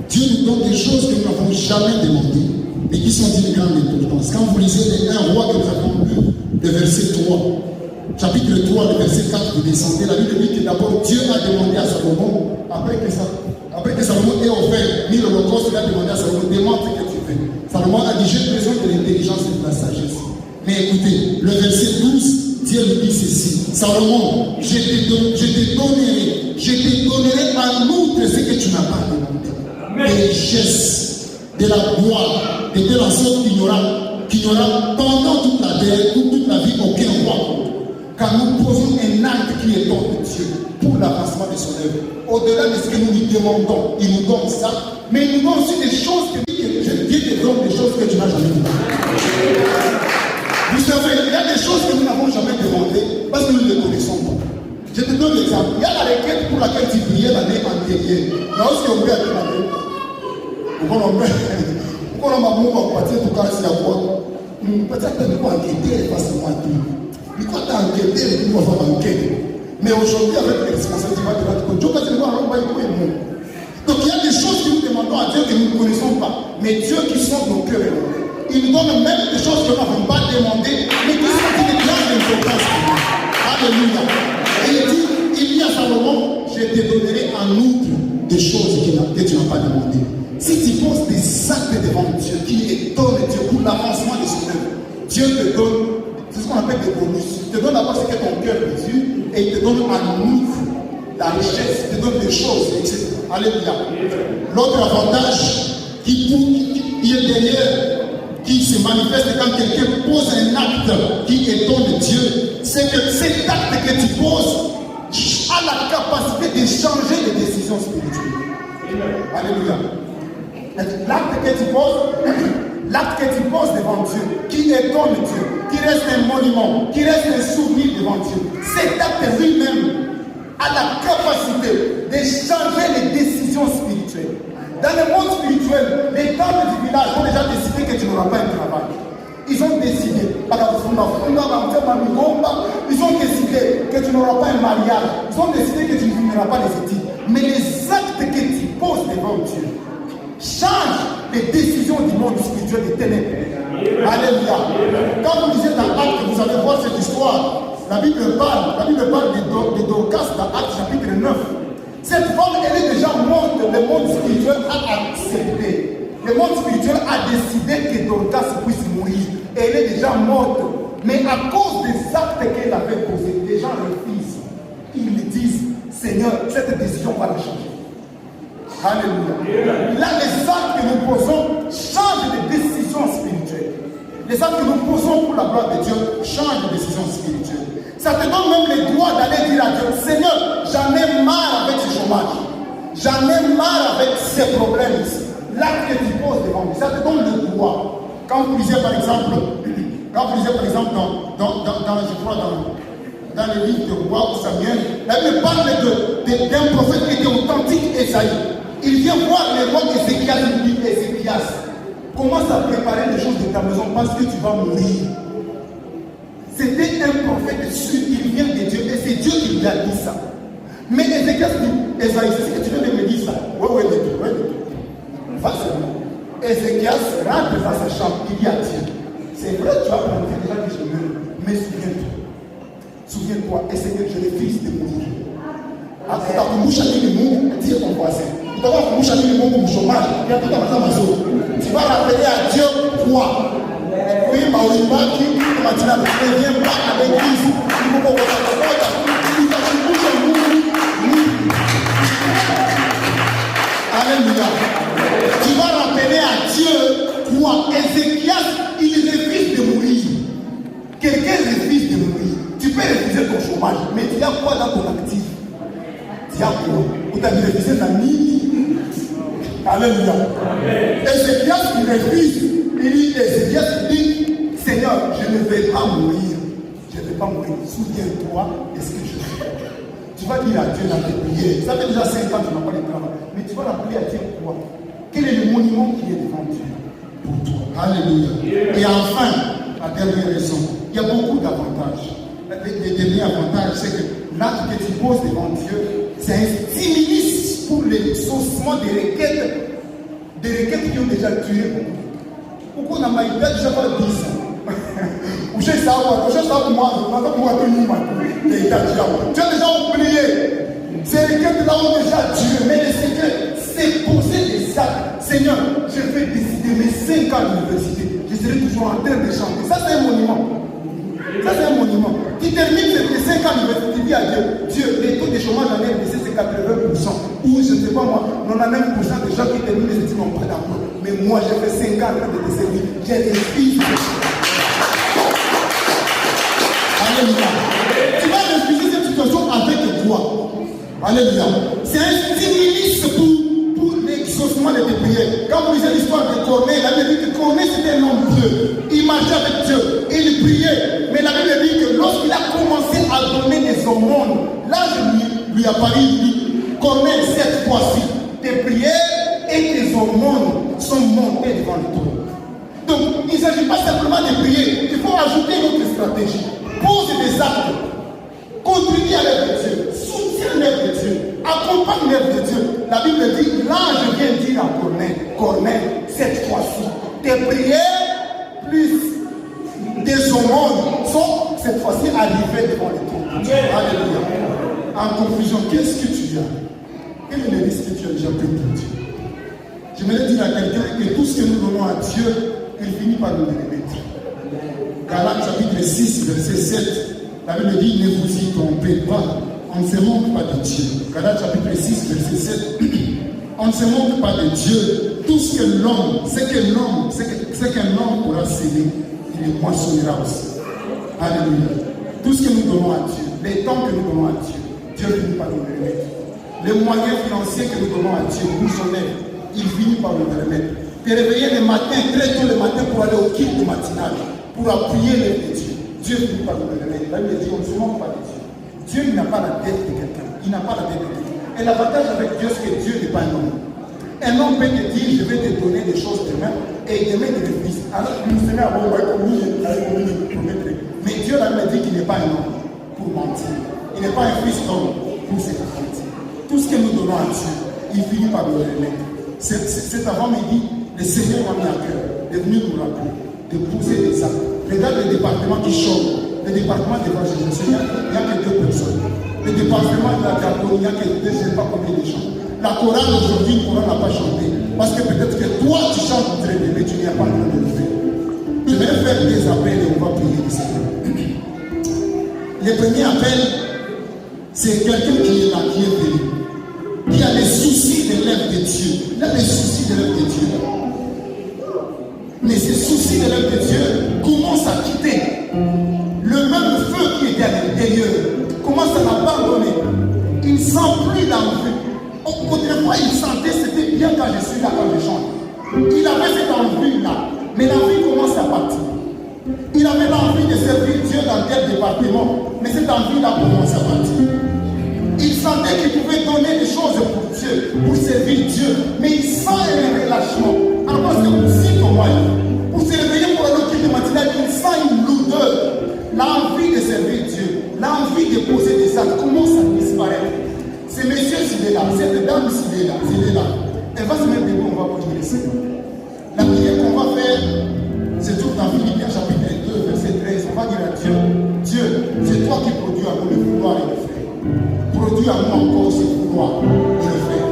Dieu nous donne des choses que nous n'avons jamais demandées, mais qui sont d'une grande importance. Quand vous lisez les 1 roi que nous avons lu, le verset 3, chapitre 3, le verset 4, vous descendez, la Bible dit que d'abord Dieu a demandé à Salomon, après que Salomon ait offert 1000 holocaustes, il a demandé à Salomon, demande ce que tu fais. Salomon a dit, j'ai besoin de l'intelligence et de la sagesse. Mais écoutez, le verset 12, Dieu lui dit ceci, Salomon, je te donnerai en outre ce que tu n'as pas demandé. Des richesses, de la gloire, de telle sorte qu'il n'y aura pendant toute la vie aucun roi. Quand nous posons un acte qui est de Dieu pour l'avancement de son œuvre, au-delà de ce que nous lui demandons, il nous donne ça, mais il nous donne aussi des choses que Dieu te donne, des choses que tu n'as jamais demandées. Vous savez, il y a des choses que nous n'avons jamais demandées parce que nous ne les connaissons pas. Je te donne l'exemple. Il y a la requête pour laquelle tu priais l'année antérieure. Lorsqu'on veut être l'année, pourquoi on m'a dit qu'on va partir tout cas si à quoi? Peut-être que nous allons enquêter facilement. Mais quand tu as enquêté, nous allons enquêter. Mais aujourd'hui, avec les responsabilités, tu vas te rendre compte. Donc il y a des choses que nous demandons à Dieu que nous ne connaissons pas. Mais Dieu qui sonde nos cœurs, il nous donne même des choses que nous n'avons pas demandées, mais qui sont de grande importance. Alléluia. Et il dit, il dit à Salomon, je te donnerai en outre des choses que tu n'as pas demandées. Si tu poses des actes devant Dieu, qui étonnent Dieu pour l'avancement de son œuvre, Dieu te donne, c'est ce qu'on appelle des bonus. Il te donne d'abord ce que ton cœur désire et il te donne en outre la richesse, il te donne des choses, etc. Alléluia. L'autre avantage qui est derrière, qui se manifeste quand quelqu'un pose un acte qui étonne Dieu, c'est que cet acte que tu poses a la capacité de changer les décisions spirituelles. Alléluia. L'acte que tu poses devant Dieu, qui étonne Dieu, qui reste un monument, qui reste un souvenir devant Dieu, cet acte lui-même a la capacité de changer les décisions spirituelles. Dans le monde spirituel, les tables du village ont déjà décidé que tu n'auras pas un travail. Ils ont décidé, ils ont décidé que tu n'auras pas un mariage. Ils ont décidé que tu ne finiras pas les études. Mais les actes que tu poses devant Dieu changent les décisions du monde spirituel des ténèbres. Alléluia. Quand vous lisez dans Actes, vous allez voir cette histoire. La Bible parle de Dorcas dans Actes chapitre 9. Cette femme, elle est déjà morte. Le monde spirituel a accepté. Le monde spirituel a décidé que Dorcas puisse mourir. Elle est déjà morte. Mais à cause des actes qu'elle avait posés, les gens refusent. Ils disent, Seigneur, cette décision va la changer. Alléluia. Là, les actes que nous posons changent les décisions spirituelles. Les actes que nous posons pour la gloire de Dieu changent les décisions spirituelles. Ça te donne même le droit d'aller dire à Dieu, Seigneur, j'en ai marre avec ce chômage. J'en ai marre avec ces problèmes ici. L'acte que tu poses devant lui, ça te donne le droit. Quand vous lisez par exemple, dans le livre de roi ou Samuel, la Bible parle d'un prophète qui était authentique, Esaïe. Il vient voir le roi Ézéchias, il dit, Ézéchias, commence à préparer les choses de ta maison parce que tu vas mourir. C'était un prophète sûr, il vient de Dieu et c'est Dieu qui lui a dit ça. Mais Ézéchias dit, Esaïe, c'est ce que tu viens de me dire ça. Oui, de tout. Facilement. Ézéchias rentre dans sa chambre, il dit à Dieu, c'est vrai, tu as planté déjà que je meurs, mais souviens-toi, et c'est que je refuse de mourir. Après, dis à ton voisin, tu vas rappeler à Dieu quoi? Oui, ma Olimaki, tu ne viens pas à l'église. Alléluia. Tu vas rappeler à Dieu quoi? Ézéchias, il refuse de mourir. Quelqu'un refuse de mourir. Tu peux refuser ton chômage, mais tu as quoi dans ton actif? Tu as quoi? Ou tu as refusé ta mine? Alléluia. Ézéchias, il refuse. Il dit, Ézéchias dit, Seigneur, je ne vais pas mourir. Je ne vais pas mourir. Souviens-toi de ce que je fais. Tu vas dire à Dieu dans tes prières. Ça fait déjà 5 ans que tu n'as pas de travail. Mais tu vas l'appeler à Dieu quoi? Quel est le monument qui est devant Dieu pour toi? Alléluia. Et enfin, la dernière raison, il y a beaucoup d'avantages. Le dernier avantage, c'est que l'acte que tu poses devant Dieu, c'est un stimulus pour l'exaucement des requêtes qui ont déjà tué beaucoup. Pourquoi on a maïté déjà pas 10 ans? Tu as déjà oublié. Ces requêtes-là ont déjà tué. Mais le secret, c'est poser des actes. Seigneur, je vais décider mes 5 ans d'université. Je serai toujours en train de chanter. Ça, c'est un monument. Ça, c'est un monument. Qui termine ces 5 ans d'université, il dit à Dieu, Dieu, les taux de chômage en RDC, c'est 80%. Ou je ne sais pas moi, 99% des gens qui terminent les études n'ont pas d'emploi. Mais moi, j'ai fait 5 ans de te servir. J'ai des filles. Alléluia. Tu vas refuser cette situation avec toi. Alléluia. C'est un stimulus pour l'exaucement de tes prières. Quand vous lisez l'histoire de Corneille, la Bible dit que Corneille c'était un homme pieux. Il marchait avec Dieu. Il priait. Mais la Bible dit que lorsqu'il a commencé à donner des aumônes, l'ange lui apparaît, il dit, Corneille, cette fois-ci, tes prières et tes aumônes sont montées devant le trône. Donc, il ne s'agit pas simplement de prier. Il faut ajouter une autre stratégie. Pose des actes. Contribue à l'œuvre de Dieu. Soutiens l'œuvre de Dieu. Accompagne l'œuvre de Dieu. La Bible dit, l'ange vient dire à Corneille, Corneille, cette fois-ci, tes prières plus des aumônes sont cette fois-ci arrivés devant les trônes. Alléluia. En conclusion, qu'est-ce que tu as? Quel est le risque que tu as déjà pris pour Dieu? J'aimerais dire à quelqu'un que tout ce que nous donnons à Dieu, il finit par nous le remettre. Galates chapitre 6, verset 7, la Bible dit, ne vous y trompez pas, on ne se moque pas de Dieu. Galates chapitre 6, verset 7, on ne se moque pas de Dieu. Tout ce que l'homme, ce qu'un homme pourra s'aimer, il le moissonnera aussi. Alléluia. Tout ce que nous donnons à Dieu, les temps que nous donnons à Dieu, Dieu finit par nous le remettre. Les moyens financiers que nous donnons à Dieu, nous en aide, il finit par nous le remettre. Te réveiller le matin, très tôt le matin, pour aller au culte matinal, pour appuyer l'œuvre de Dieu. Dieu finit par nous le remettre. La Bible dit, on ne se moque pas de Dieu. Dieu n'a pas la tête de quelqu'un. Il n'a pas la tête de quelqu'un. Et l'avantage avec Dieu, c'est que Dieu n'est pas un homme. Un homme peut te dire, je vais te donner des choses demain, et demain te refuses. Alors, nous sommes à bon, mais Dieu m'a dit qu'il n'est pas un homme pour mentir. Il n'est pas un fils d'homme pour se mentir. Tout ce que nous donnons à Dieu, il finit par nous le remettre. Cet avant me dit, le Seigneur m'a mis à cœur de venir nous rappeler, de poser des actes. Regarde le département qui chante, le département d'évangélisation, il n'y a que 2 personnes. Le département de la diaconie, il n'y a que 2, je ne sais pas combien de gens. La chorale aujourd'hui, une chorale n'a pas chanté. Parce que peut-être que toi, tu chantes très bien, mais tu n'es pas en train de le faire. Je vais faire des appels et on va prier le Seigneur. Le premier appel, c'est quelqu'un qui est là, qui est venu, qui a les soucis de l'œuvre de Dieu. Il a les soucis de l'œuvre de Dieu. Mais ces soucis de l'œuvre de Dieu commencent à quitter. Le même feu qui était à l'intérieur commence à l'abandonner. Il ne sent plus l'envie. Autrefois, il sentait c'était bien quand je suis là, quand je chante. Il avait cette envie-là, mais l'envie commence à partir. Il avait l'envie de servir Dieu dans tel département, mais cette envie-là commence à partir. Il sentait qu'il pouvait donner des choses pour Dieu, pour servir Dieu, mais il sent un relâchement. Alors parce que aussi pour moi, pour se réveiller pour aller au culte matinal, il sent une lourdeur. L'envie de servir Dieu, l'envie de poser des actes commence à disparaître. Ce monsieur, s'il est là, cette dame, s'il est là, elle va se mettre debout, on va prier le Seigneur. La prière qu'on va faire, c'est tout dans Philippiens chapitre 2, verset 13. On va dire à Dieu, Dieu, c'est toi qui produis à nous le vouloir et le faire. Produis à nous encore ce vouloir et le faire.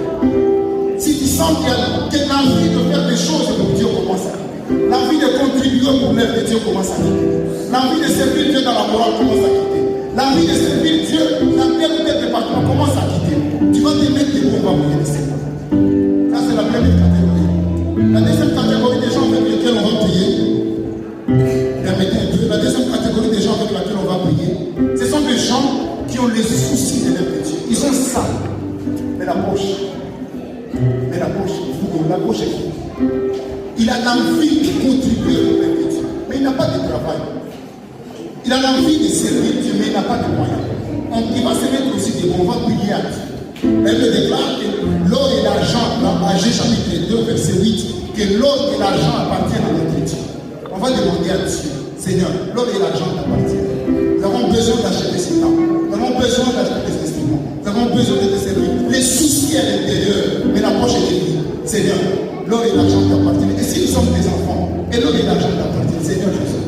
Si tu sens que l'envie de faire des choses pour Dieu commence à quitter, l'envie de contribuer pour l'œuvre de Dieu commence à quitter, l'envie de servir Dieu dans la morale commence à quitter, l'envie de servir Dieu dans tel ou tel département commence à quitter, tu vas te mettre debout, on va prier le Seigneur. Ça, c'est la première catégorie. La deuxième catégorie des gens avec lesquels on va prier, permettez un peu, la deuxième catégorie des gens avec lesquels on va prier, ce sont des gens qui ont les soucis de l'œuvre de Dieu. Ils sont sales, mais la poche est vide. Il a l'envie de contribuer au l'œuvre de Dieu, mais il n'a pas de travail. Il a l'envie de servir Dieu, mais il n'a pas de moyens. Il va se mettre aussi des bons, on va prier à Dieu. Elle me déclare que l'or et l'argent, dans Agé chapitre 2, verset 8, que l'or et l'argent appartiennent à notre Dieu. On va demander à Dieu, Seigneur, l'or et l'argent t'appartiennent. Nous avons besoin d'acheter ce temps. Nous avons besoin d'acheter des testimonies. Nous avons besoin de te servir. Les soucis à l'intérieur, mais la poche est vide. Seigneur, l'or et l'argent t'appartiennent. Et si nous sommes des enfants, et l'or et l'argent t'appartiennent, Seigneur Jésus,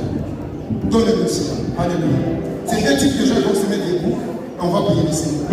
donne-nous cela. Alléluia. C'est un type de gens qui vont se mettre debout. On va prier le Seigneur.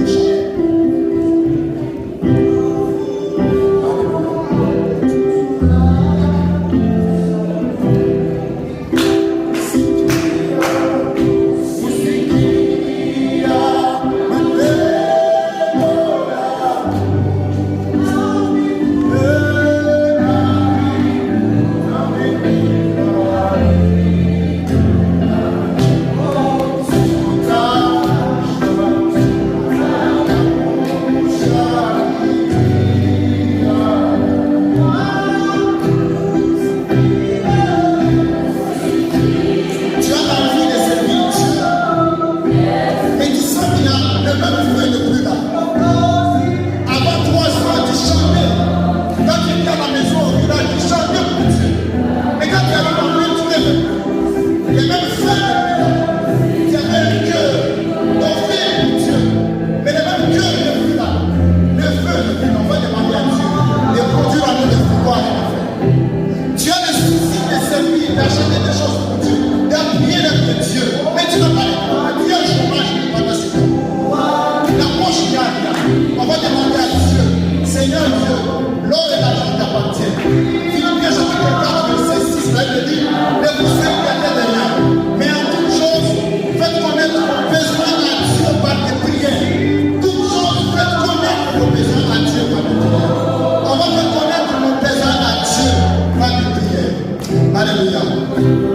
d'acheter des choses pour Dieu, d'appuyer l'œuvre de Dieu. Mais tu n'as pas les droits. Tu as le chômage pendant ce temps. La poche qui a rien. On va demander à Dieu, Seigneur Dieu, l'or et l'argent t'appartiennent. Philippiens chapitre 4, verset 6, là il dit, ne vous inquiétez de rien. Mais en toute chose, faites connaître vos besoins à Dieu par des prières. Toute chose, faites connaître vos besoins à Dieu par des prières. On va faire connaître nos besoins à Dieu par des prières. Alléluia.